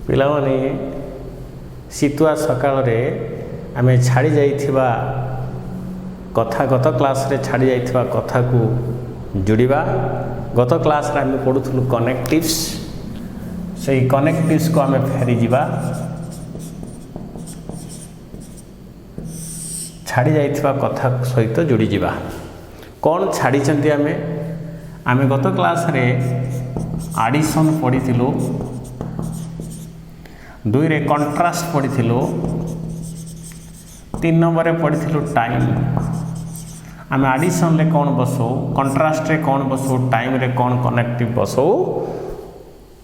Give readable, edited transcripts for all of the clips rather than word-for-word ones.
ପିଲାମାନେ ଶୀତୁଆ ସକାଳରେ ଆମେ ଛାଡ଼ି ଯାଇଥିବା କଥା ଗତ କ୍ଲାସ୍ରେ ଛାଡ଼ି ଯାଇଥିବା କଥାକୁ ଯୋଡ଼ିବା। ଗତ କ୍ଲାସ୍ରେ ଆମେ ପଢ଼ୁଥିଲୁ କନେକ୍ଟିଭ୍ସ। ସେଇ କନେକ୍ଟିଭ୍ସକୁ ଆମେ ଫେରିଯିବା, ଛାଡ଼ି ଯାଇଥିବା କଥା ସହିତ ଯୋଡ଼ିଯିବା। କ'ଣ ଛାଡ଼ିଛନ୍ତି ଆମେ ଗତ କ୍ଲାସ୍ରେ ଆଡ଼ିସନ୍ ପଢ଼ିଥିଲୁ, 2ରେ କଣ୍ଟ୍ରାଷ୍ଟ ପଢ଼ିଥିଲୁ, 3 ନମ୍ବରରେ ପଢ଼ିଥିଲୁ ଟାଇମ୍। ଆମେ ଆଡ଼ିସନ୍ରେ କ'ଣ ବସଉ, କଣ୍ଟ୍ରାଷ୍ଟରେ କ'ଣ ବସଉ, ଟାଇମ୍ରେ କ'ଣ କନେକ୍ଟିଭ୍ ବସଉ,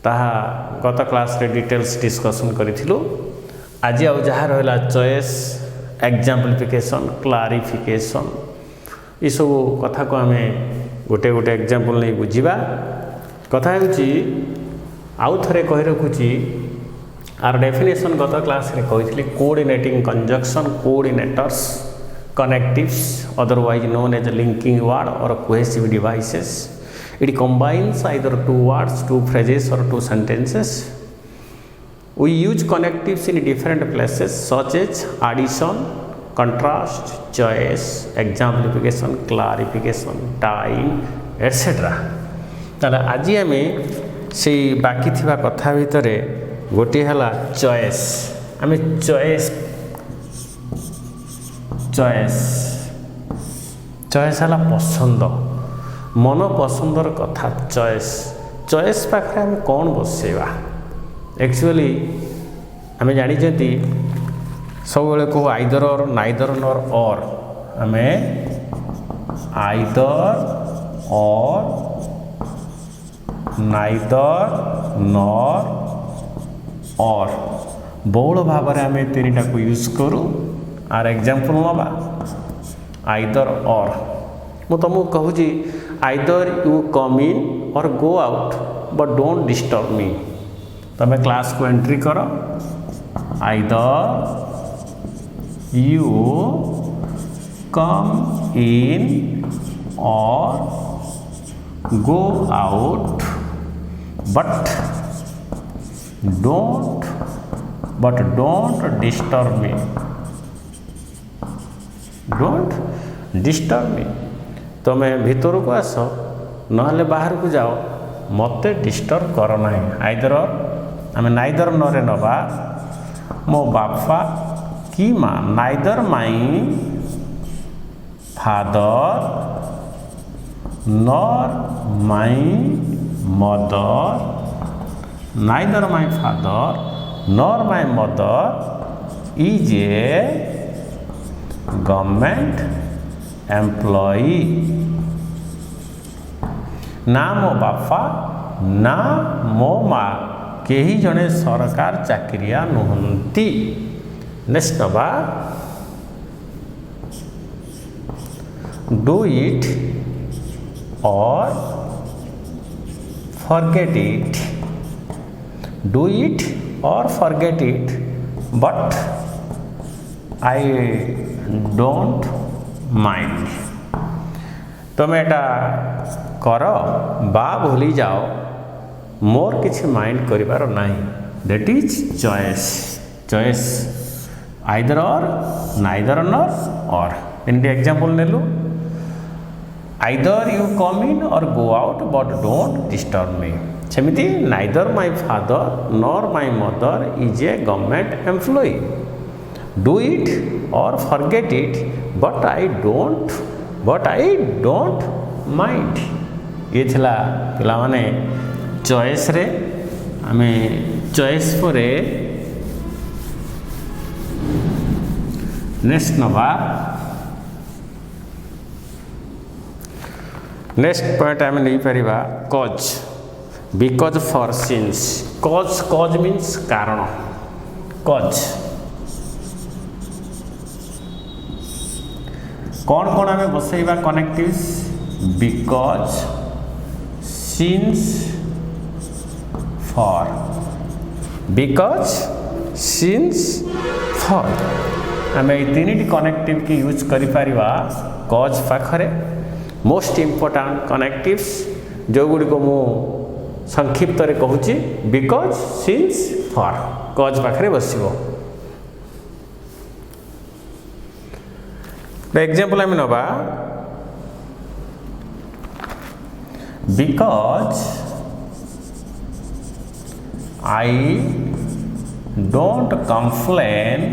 ତାହା ଗତ କ୍ଲାସ୍ରେ ଡିଟେଲ୍ସ ଡିସ୍କସନ୍ କରିଥିଲୁ। ଆଜି ଆଉ ଯାହା ରହିଲା ଚଏସ୍, ଏକ୍ଜାମ୍ପଲିଫିକେସନ୍, କ୍ଲାରିଫିକେସନ୍, ଏସବୁ କଥାକୁ ଆମେ ଗୋଟେ ଗୋଟେ ଏକ୍ଜାମ୍ପଲ୍ ନେଇ ବୁଝିବା। କଥା ହେଉଛି, ଆଉ ଥରେ କହି ରଖୁଛି, ଆର ଡେଫିନେସନ୍ ଗତ କ୍ଲାସ୍ରେ କହିଥିଲି, କୋଅର୍ଡିନେଟିଂ conjunction, କୋଅର୍ଡିନେଟର୍ସ, connectives otherwise known as linking word or cohesive devices. It combines either two words, two phrases or two sentences. We use connectives in different places such as addition, contrast, choice, exemplification, clarification, time, etc. ताला आजी आमे से बाकी थिबा कथा भितरे गोटे हला चॉइस। आमे चॉइस हला पसंद, मन पसंदर कथा चॉइस पाखे आम कौन बसैवा। एक्चुअली आम जानी सब बेले कहो आइदर और नाइदर नर और, आम आइदर और नाइदर नर और बहुल भाव में आम 3टा को यूज करूँ। आर एग्जाम्पल नवा आइदर और, मु तुमको कहूँ either you come in or go out but don't disturb मी। तुम क्लास को एंट्री कर, either you come in or go out but don't disturb me. Don't disturb मी। तुम भीतर को आस ना बाहर को जाओ, मत डिस्टर्ब कर ना। आइदर आम नाइदर नरे नवा, मो बापा की माँ, neither my father nor my mother, neither my father nor my mother is a government employee. ना मो बापा ना मो माँ केही जने सरकार चाकरिया नुहंती। नेक्स्ट नवा do it or forget it. Do it or forget it but I don't mind. तुम एटा कर बा भूली जाओ, मोर किसी माइंड करिवार नहीं। That is choice either or neither nor or. 3टी एग्जांपल नेलु, either you come in or go out but don't disturb me. सेमिति neither my father nor my mother is a government employee. Do it or forget it but I don't mind. ये थिला पिला माने choice रे। आमे choice परे next नवा, next point आम नहीं पारिबा cause, because for since. Cause means कारण। कॉज कौन कौन आम बसैबा connectives, because, since, for. Because, since, for आम ये 3टी कनेक्टिव की यूज करिपारिबा कॉज पाखरे। मोस्ट इम्पोर्टाट कनेक्टिव्स जो गुड़ी को मु संक्षिप्त रे कहूची, बिकॉज, सिंस, फॉर कज पाखे बसो एग्जांपल आम नवा because I don't complain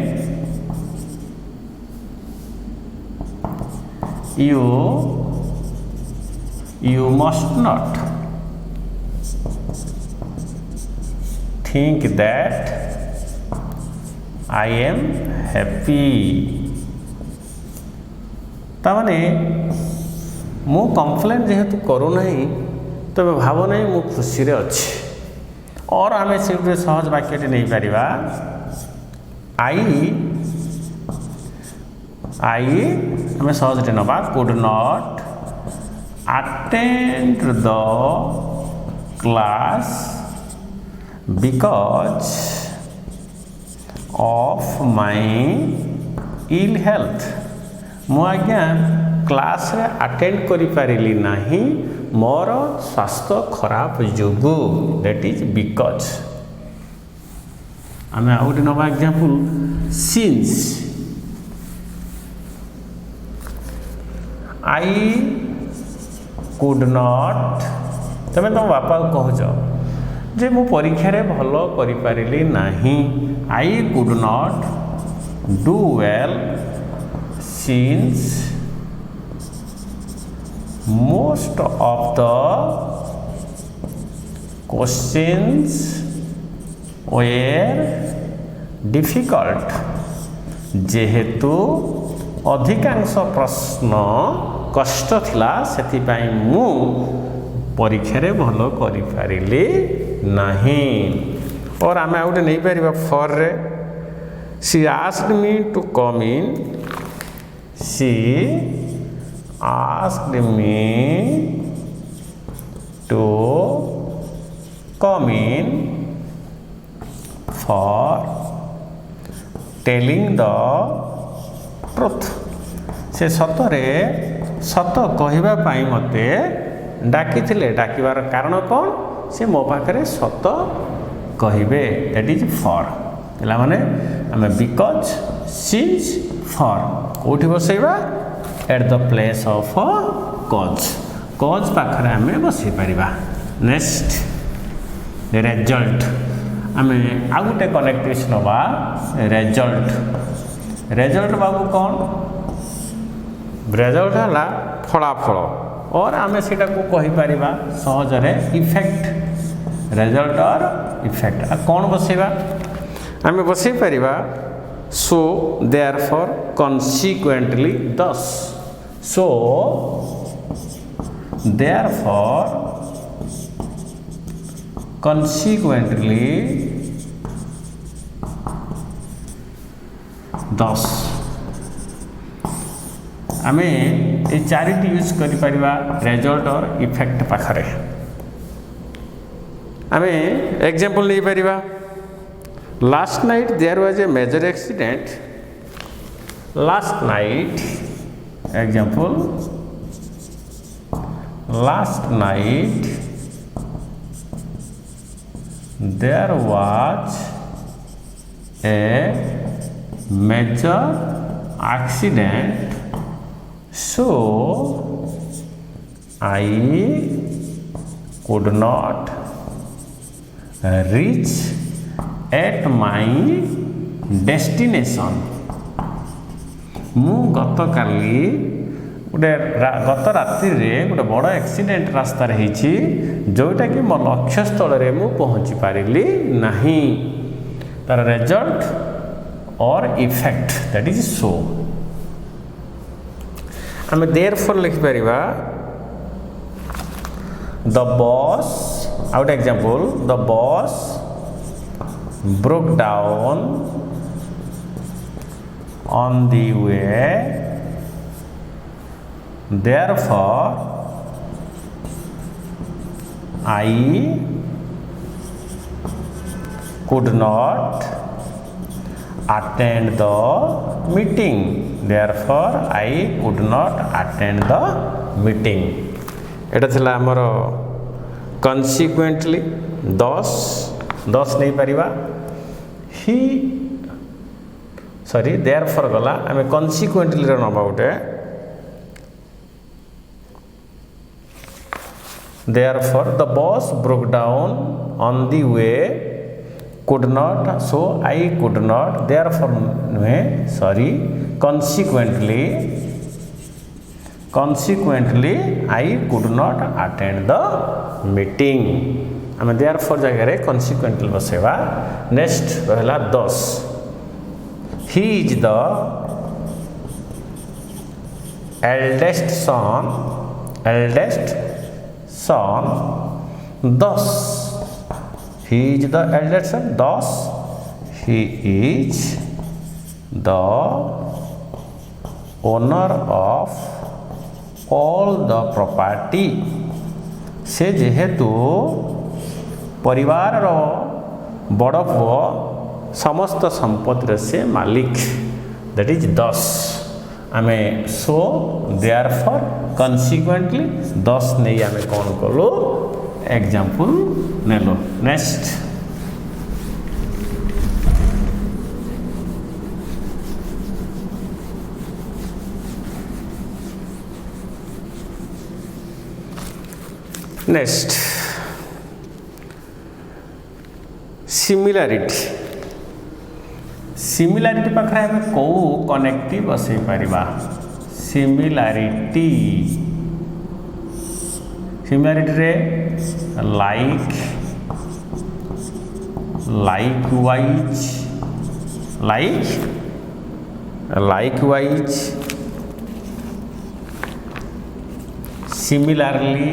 you must not think that I am happy तामाने मु कंप्लेन जेहेतु करू नहीं तबे भाव नहीं मु खुशी रे अच्छी और आम से सहज वाक्यटी नहीं पारिबा आई आम सहजटे नवा could not attend the class because of my ill health मु आज्ञा क्लास रे अटेंड करि पारिली नाही मोर स्वास्थ्य खराब जोगु दैट इज बिकॉज आम आउ गोटे नवा example since I could not तमें तुम बापा कहच जे मु परीक्षा रे भल करि पारिली नाही I could not do well since most of the questions were difficult जेहेतु अधिकांश प्रश्न कष्ट थिला सेति पई मु परीक्षा रे भलो करि पारिली नाही और आमे आउटे नहीं पारिबा फॉर रे she asked me to come in she asked me to come in for telling the truth से सतरे सत कहवा पाई मते डाकी थिले डाकिबार कारण कौन से मो पाखरे सत कहिबे दैट इज फॉर एला माने हमें बिकॉज सिंस फॉर कोठी बसैबा एट द प्लेस ऑफ कज पाखरे आम बसई पारिबा नेक्स्ट रिजल्ट आम आउ गोटे कनेक्टिव नवा रिजल्ट बाबू कौन रिजल्ट है फलाफल और आम से कहीपर सहजरे इफेक्ट रिजल्ट और इफेक्ट कौन बसैबा आम बसई पारिबा सो देयरफॉर कॉन्सिक्वेंटली दस so therefore consequently thus आमे ये चारिटी यूज करि परिबा रिजल्ट और इफेक्ट पाखरे आमे एग्जांपल नहीं परिबा last night there was a major accident last night example last night there was a major accident so I could not reach at my destination मु गत काली गोटे गत रात्रि रे गोटे बड़ एक्सीडेंट रास्ता रे हिची जोटा कि मो लक्ष्य स्थल रे मु पहुंची पारिली नहीं तार रिजल्ट और इफेक्ट दैट इज सो आम देयरफॉर लिखि परिबा the bus out example the bus broke down on the way therefore I could not attend the meeting therefore I could not attend the meeting एटा थिला हमरो consequently 10 नहीं परिबा he sorry therefore गला आम consequently रे नबा उठे therefore the bus broke down on the way could not so I could not therefore नुहे sorry consequently I could not attend the meeting आम therefore जगह consequently बसेवा next रहला 10 he is the eldest son thus he is the eldest son thus he is the owner of all the property से जेहेतु परिवार रो बड़ पुओ समस्त संपत्तिर से मालिक दैट इज दस आमे सो देयरफॉर कन्सिक्वेंटली 10 नहीं आमे कौन कलो एग्जांपल नेलो नेक्स्ट सिमिलारिटी पाखे आम कौ कनेक्टिव बसई पारिबा सिमिलारिटी रे likewise similarly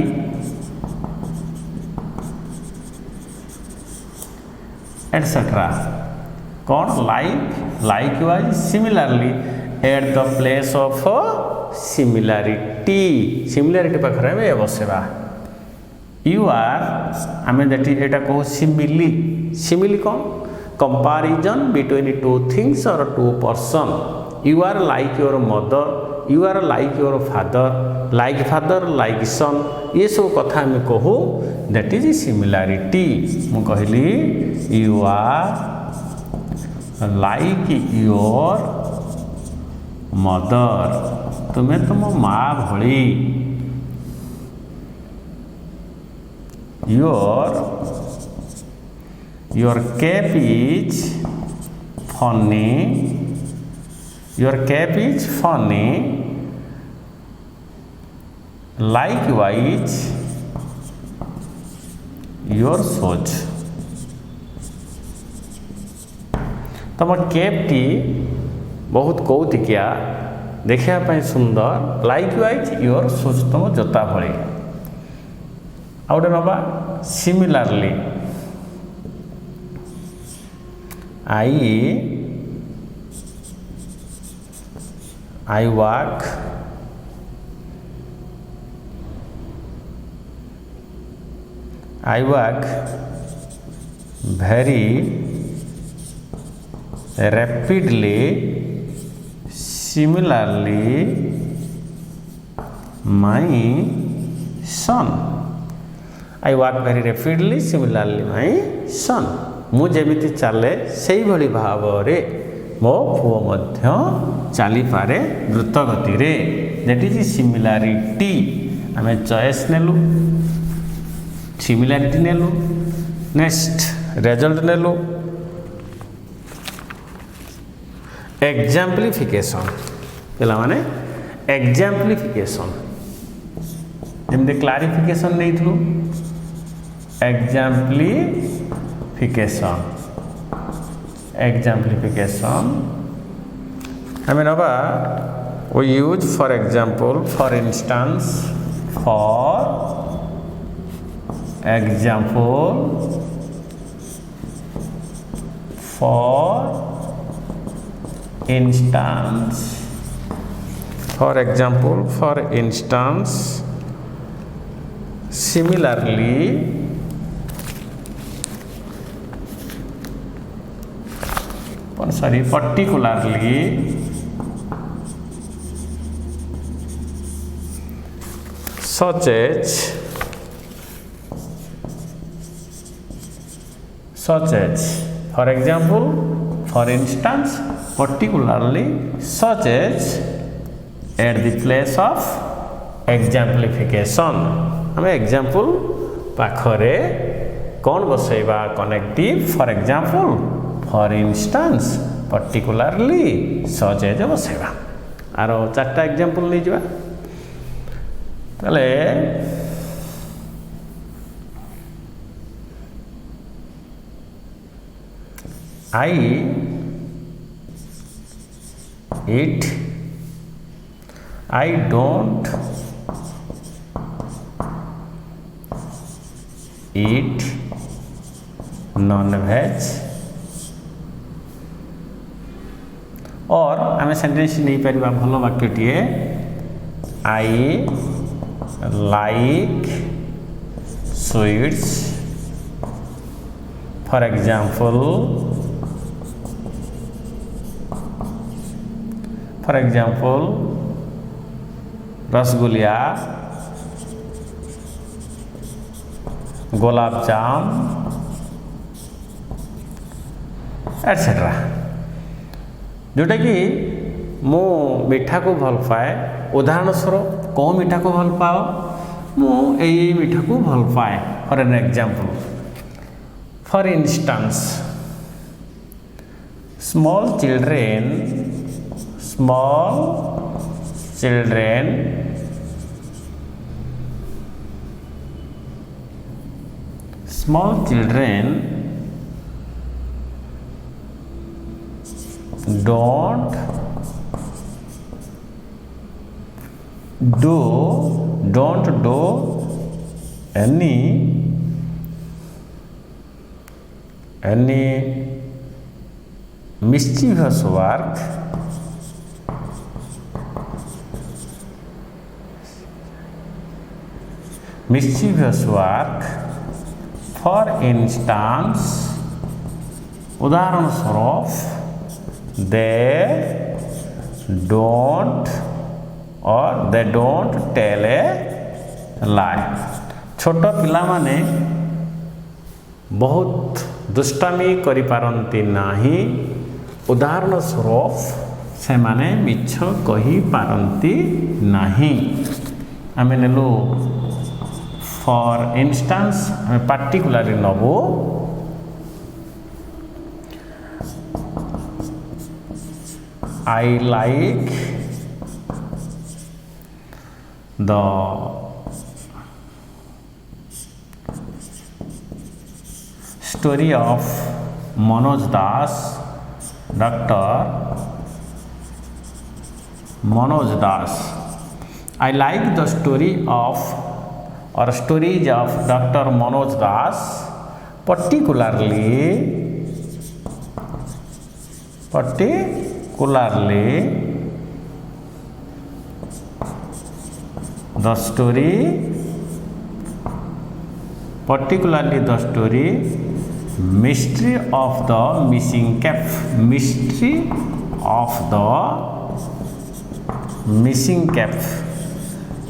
etc कौन likewise similarly at the place of similarity पाखरे में बसेबा you are आमे देटी एटा कहू simile कौन comparison between two things or two person you are like your mother you are like your father like son ये सब कथा में कहू that is similarity मु कहली you are like your mother तुम्हें तुम माँ भली your cap is funny likewise your shoes तुम कैपटी बहुत कौतिकिया देखा सुंदर लाइकवाइज योर शूज तुम जोता भली आउटे नवा सिमिलारली I walk very rapidly similarly my son I walk very rapidly similarly my son मु जेमिति चले सेही भली भावरे मो पुओ मध्य चली पारे द्रुत गति रे दैट इज सिमिलारिटी आमे चॉइस नेलु सिमिलारिटी नेलु नेक्स्ट रिजल्ट नेलु एग्जाम्पलिफिकेशन पेला माने एग्जाम्पलिफिकेशन जेमते क्लारिफिकेशन नेइथलु एग्जाम्पलिफिकेशन हमें नबा we use for example for instance similarly particularly such as for example for instance particularly such as at the place of exemplification आम एग्जांपल पाखरे कौन बसैबा connective for example for instance particularly such as बसैबा आर चार्टा example नहीं जा ताले I eat I don't eat non-veg और आम सेंटेंस नहीं पारिबा भल वाक्यटीए I like sweets for example rasgulla gulab jam etcetera जोटा कि मु मीठा को भल पाए उदाहरण स्वरूप कौ मीठा को भल पाओ मु यही मीठा को भल पाए for an example for instance small children don't do any mischievous work for instance उदाहरण स्वरूप they don't tell a lie छोट पिला माने बहुत दुष्टामी करि पारंती नाही उदाहरण स्वरूप से माने मिछ कहि पारंती नाही आमे नेलु फॉर इंस्टेंस आमे particularly Nebo I like the story of Manoj Das, Dr. Manoj Das. I like the story of or stories of Dr. Manoj Das, particularly the story mystery of the missing cap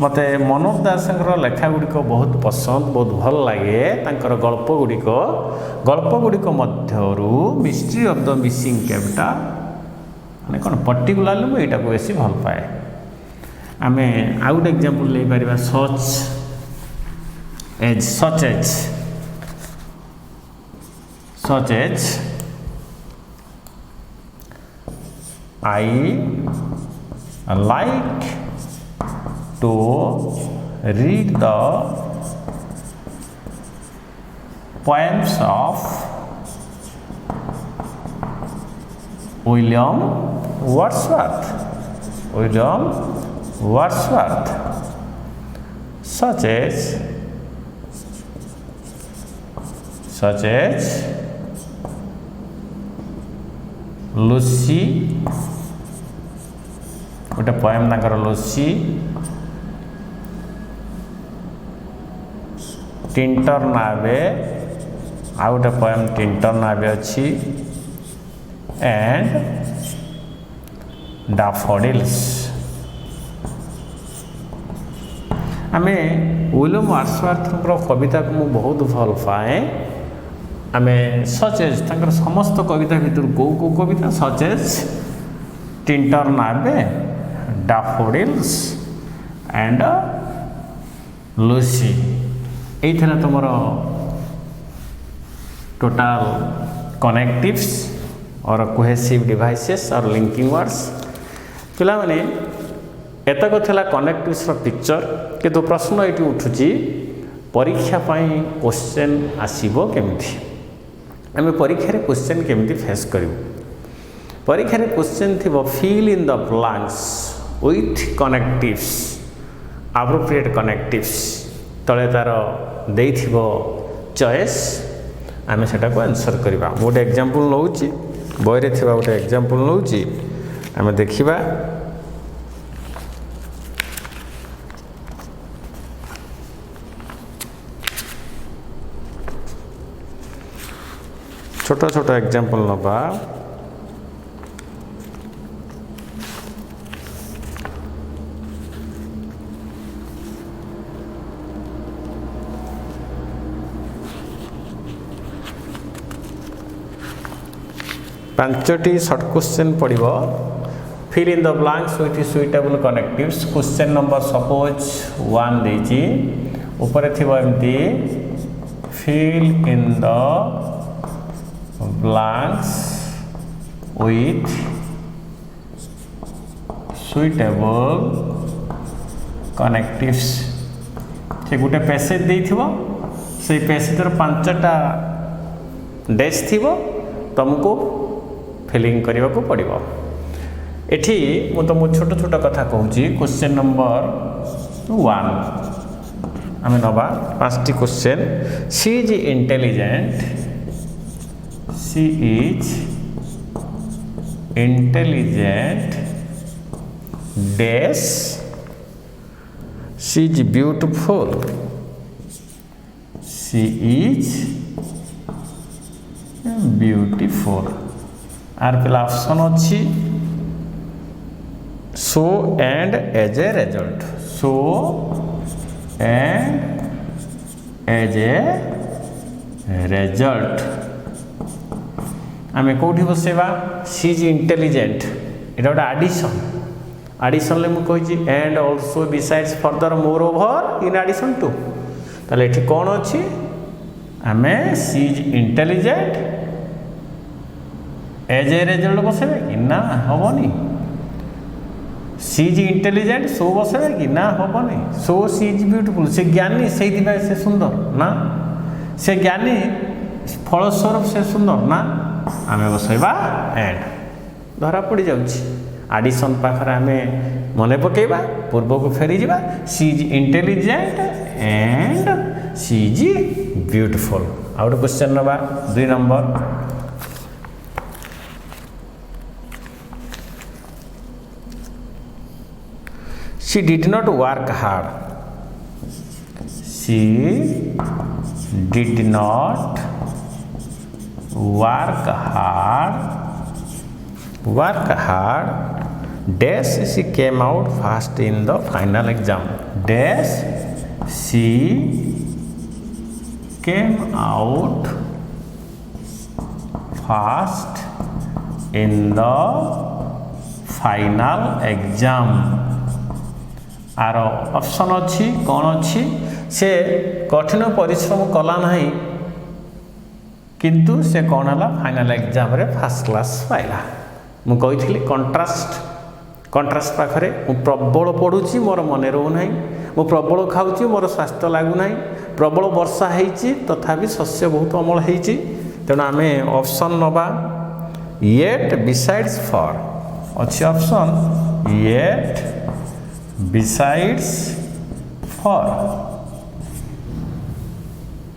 मते मनोज दास लेखा गुड़िक बहुत पसंद बहुत भल लगे तांकर गल्प गुड़िक मध्यरु mystery of the missing कैपटा माने कौन पर्टिकुलरली मुझे यहाँ बेसी भल पाए आम आउ गोटे एग्जांपल ले Paribas such as I like to read the poems of William Wordsworth such as Lucy गोटे पोएम तांकर लुसी टिंटर नावे आ गोटे पोएम टिंटर नावे अच्छी एंड डैफोडिल्स आमे विलियम वर्ड्सवर्थ कविता को मु बहुत भल पाए आम सच एज तर समस्त कविता भितर कौ कौ कविता such as Tintern Abbey daffodils and Lucy ये तुम टोटाल कनेक्टिव्स और कोहेसिव डिवाइसेस और लिंकिंग वर्ड्स पिला माने एतक थिला कनेक्टिव्स पिक्चर किंतु प्रश्न ये उठुची परीक्षा पाई क्वेश्चन आसीबो केमिति आम परीक्षा रे क्वेश्चन केमिति फेस करू परीक्षा रे क्वेश्चन थिबो fill in the blanks with connectives appropriate connectives तले तार देइथिबो चॉइस आम सेटा को आंसर करबा गोटे एग्जांपल नउची बयरे थिबा गोटे एग्जांपल नउची आम देखिबा छोटा छोटा एग्जांपल नबा पांचटी शॉर्ट क्वेश्चन पड़ो fill in the blanks with suitable connectives question number suppose 1 देजी ऊपर थिबो एमती fill in the blanks with suitable connectives से गोटे पैसेज देइथिबो से पैसेजर 5टा डैश थिबो तुमको फिलिंग करने को पड़ो एठी मु तुमको छोट छोट कथा कहूँ क्वेश्चन नंबर 1 आम नवा 5टी question she is intelligent she is intelligent dash she is beautiful she is beautiful आर पे ऑप्शन अच्छी so and as a result so and as a result आम कौटी बसेबा सी इज इंटेलिजेंट एटा गोटे आडिशन आडिशन ले मुझे and also besides further more over in addition to ताले एठी कौन अच्छी आम she is intelligent as a result बसेबे कि ना हेनी सी इज इंटेलिजेंट सो बसेबे कि ना हेनी सो सी इज ब्यूटीफुल से ज्ञानी से सुंदर ना से ज्ञानी फलस्वरूप से सुंदर ना आम बसैबा एंड धरा पड़ जाउछि आडिशन पाखर आम मन पकेबा पूर्व को फेरी जा she is intelligent and she is beautiful आउ गोटे क्वेश्चन नवा 2 number she did not work hard she did not work hard dash she came out fast in the final exam dash she came out fast in the final exam आर option अच्छी कौन अच्छी से कठिन परिश्रम कला नहीं किंतु से कौन है फाइनल एग्जाम रे फर्स्ट क्लास पाइला मु कही कंट्रास्ट पाखरे मु प्रबल पढ़ुची मोर मन रोना मु प्रबल खाऊची मोर स्वास्थ्य लगुना प्रबल वर्षा होती तथापि शस्य बहुत अमल होती तेणु आम ऑप्शन नवा येट बिसाइड्स फॉर अच्छी ऑप्शन येट बिसाइड्स फॉर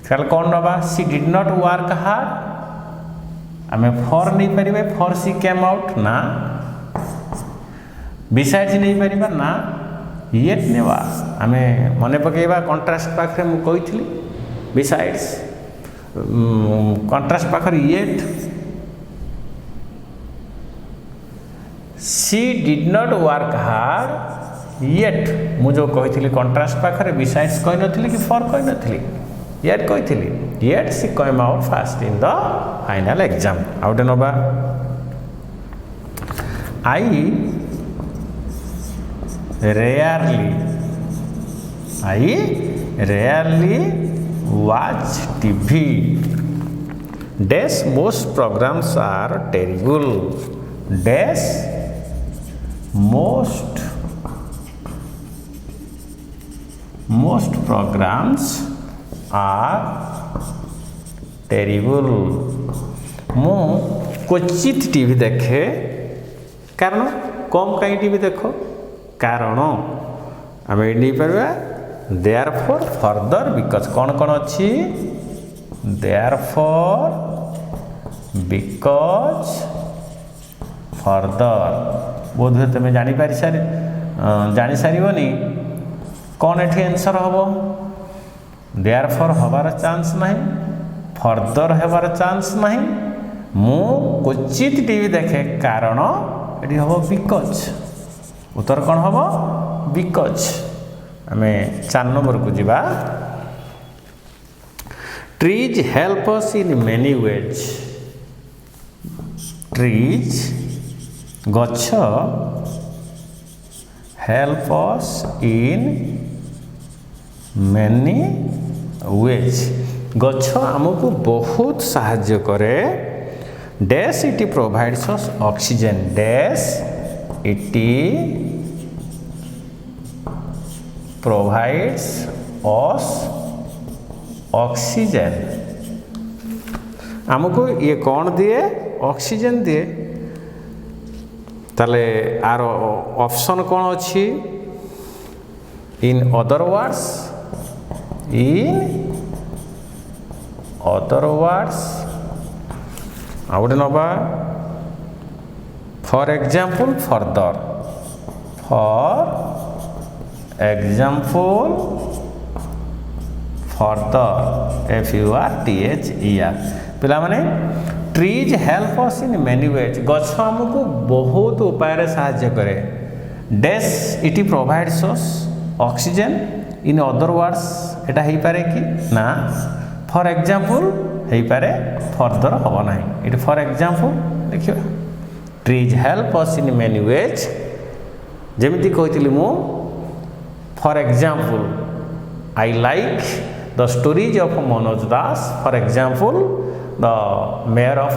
फिर कौन नवा सी डिड नॉट वर्क हार्ड आम फॉर नहीं पारे फॉर सी केम आउट ना बिसाइड्स नहीं पार ना येट नेवा आम मन पकेबा कंट्रास्ट पाखे मुझे कही बिसाइड्स कंट्रास्ट पाखर yet she did not work hard yet मुझे कही कंट्रास्ट पाखे बिसाइड्स कही नी कि फॉर कही नी yet କହିଥିଲି yet she came out first in the final exam ଆଉ ଗୋଟେ ନବା I rarely watch TV dash most programs are terrible dash most programs are terrible ମୁଁ क्वचित टीवी देखे कारण कम कहीं टीवी देख कारण आम ये therefore further because कौन कौन अच्छी therefore because further बोध हुए तुम्हें जानी सारी कौन एठी आंसर हम therefore हबार चांस नहीं फर्दर हबार चांस नहीं मु क्वचित टीवी देखे कारण ये हम बिकज उत्तर कौन हम बिकज आम 4 नंबर को जीवा trees help us in many ways trees गछ help us in many ways गछ आमको बहुत साहाय्य करे dash it provides us oxygen dash it provides us oxygen आमको ये कौन दिए ऑक्सीजन दिए ताले आर ऑप्शन कौन अच्छी इन अदर वर्ड्स आउट नवा फॉर एग्जाम्पल फर्दर FURTHER पिला माने trees help us in many ways गछ हमको बहुत उपाय साहाय्य करे dash it provides us oxygen in other words एटा हेई पारे कि ना फॉर एग्जाम्पल हेई पारे फर्दर हबो नाही इट फॉर एग्जाम्पल देखियो trees help us in many ways जेमिति कहितली मु for example I like the stories of Manoj Das for example the mayor of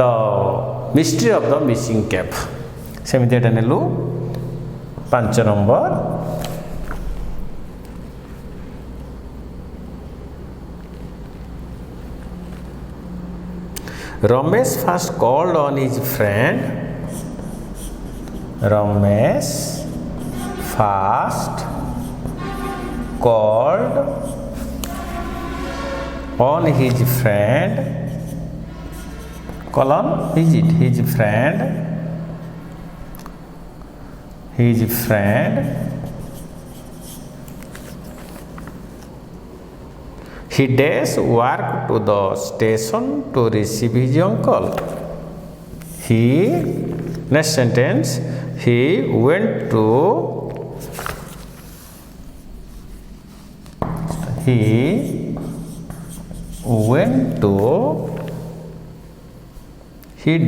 the mystery of the missing cap सेमिति एटा नेलु 5 number Ramesh first called on his friend Ramesh first called on his friend colon visit his friend he dash walk to the station to receive his uncle he next sentence he went to he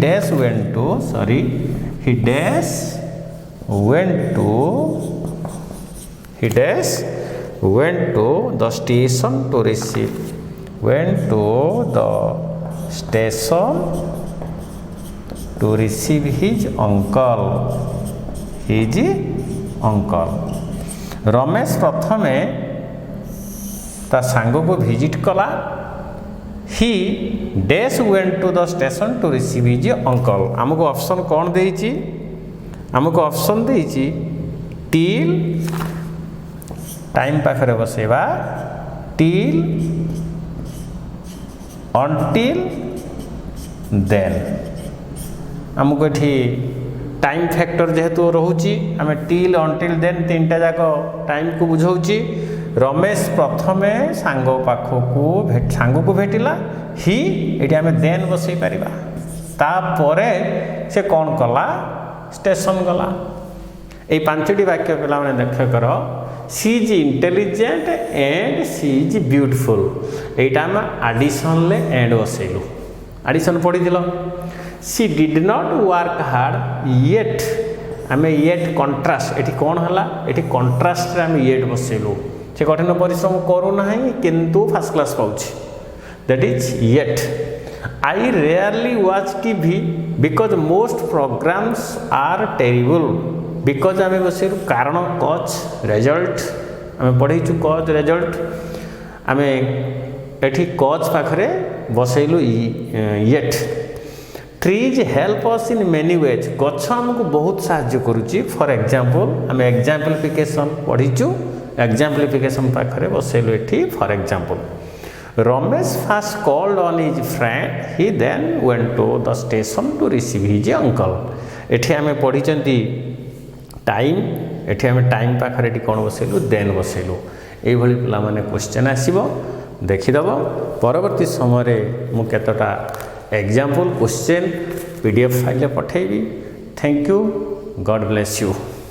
dash went to the station to receive his uncle Ramesh प्रथमे ता सांग को visit कला ही dash went to the station to receive his uncle आमको option कौन देइछि आमको ऑप्शन देइछि टिल टाइम पाखरे बसेबा टिल अनटिल देन आमको एठी टाइम फैक्टर जेहेतु रोची आम टिल अनटिल देन 3टा जाक टाइम को बुझाऊँगी रमेश प्रथमे सांग पाखकू सांग को भेटिला ही ये आम देन बसई पारिबा तापरे से कौन कला स्टेशन गला ये 5टी वाक्य पिला माने लक्ष्य कर she is intelligent and she is beautiful एटा आम आडिशन ले एंड बसैलु आडिशन पढ़ी she did not work hard yet आम येट कंट्रास्ट एटी कौन है ये कंट्रास्ट आम येट बसैलु से कठिन परिश्रम करूना किंतु फर्स्ट क्लास पाँच that is yet I rarely watch TV because most programmes are terrible because आम बसैलु कारण कज रिजल्ट आम पढ़ेचु कज रिजल्ट आम एठी कज पाखरे बसैलु yet trees help us in many ways गछ आमको बहुत साहाय्य करुच्ची फॉर एग्जांपल आम एग्जाम्पलिफिकेशन पढ़ीचु एग्जाम्पलिफिकेशन पाखरे बसैलु एठी for example Ramesh first called on his friend he then went to the station to receive his uncle एठी आम पढ़ी टाइम एठी आम टाइम पाखरे कौन बसैलु देन बसैलु ये पिला माने क्वेश्चन आसीबो देखिदेव परवर्ती समय मु केतटा एग्जाम्पल क्वेश्चन पीडीएफ फाइल पठेबी thank you God bless you.